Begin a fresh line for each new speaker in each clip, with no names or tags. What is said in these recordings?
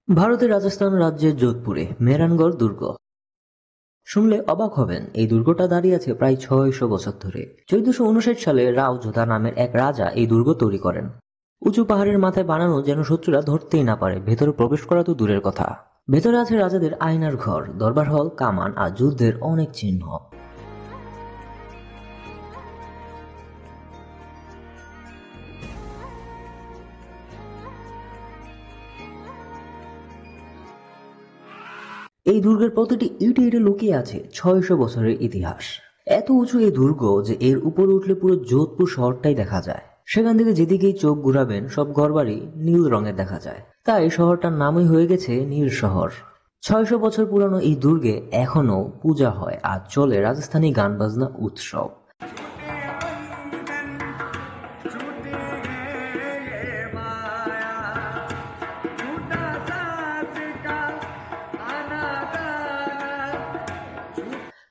ভারতের রাজস্থান রাজ্যের যোধপুরে মেহরানগড় দুর্গ। শুনলে অবাক হবেন, এই দুর্গটা দাঁড়িয়ে আছে প্রায় 600 বছর ধরে। 1459 সালে রাও যোধা নামের এক রাজা এই দুর্গ তৈরি করেন। উঁচু পাহাড়ের মাথায় বানানো, যেন শত্রুরা ধরতেই না পারে। ভেতরে প্রবেশ করা তো দূরের কথা, ভেতরে আছে রাজাদের আয়নার ঘর, দরবার হল, কামান আর যুদ্ধের অনেক চিহ্ন। এই দুর্গের প্রতিটি ইটে ইটে লুকিয়ে আছে 600 বছরের ইতিহাস। এত উঁচু এই দুর্গ যে এর উপরে উঠলে পুরো যোধপুর শহরটাই দেখা যায়। সেখান থেকে যেদিকেই চোখ ঘুরাবেন সব ঘরবাড়ি নীল রঙের দেখা যায়। তাই শহরটার নামই হয়ে গেছে নীল শহর। 600 বছর পুরানো এই দুর্গে এখনো পূজা হয় আর চলে রাজস্থানী গান বাজনা উৎসব।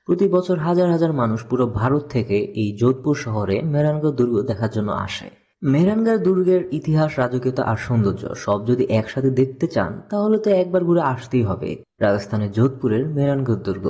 প্রতি বছর হাজার হাজার মানুষ পুরো ভারত থেকে এই যোধপুর শহরে মেহরানগড় দুর্গ দেখার জন্য আসে। মেহরানগড় দুর্গের ইতিহাস, রাজকীয়তা আর সৌন্দর্য সব যদি একসাথে দেখতে চান, তাহলে তো একবার ঘুরে আসতেই হবে রাজস্থানের যোধপুরের মেহরানগড় দুর্গ।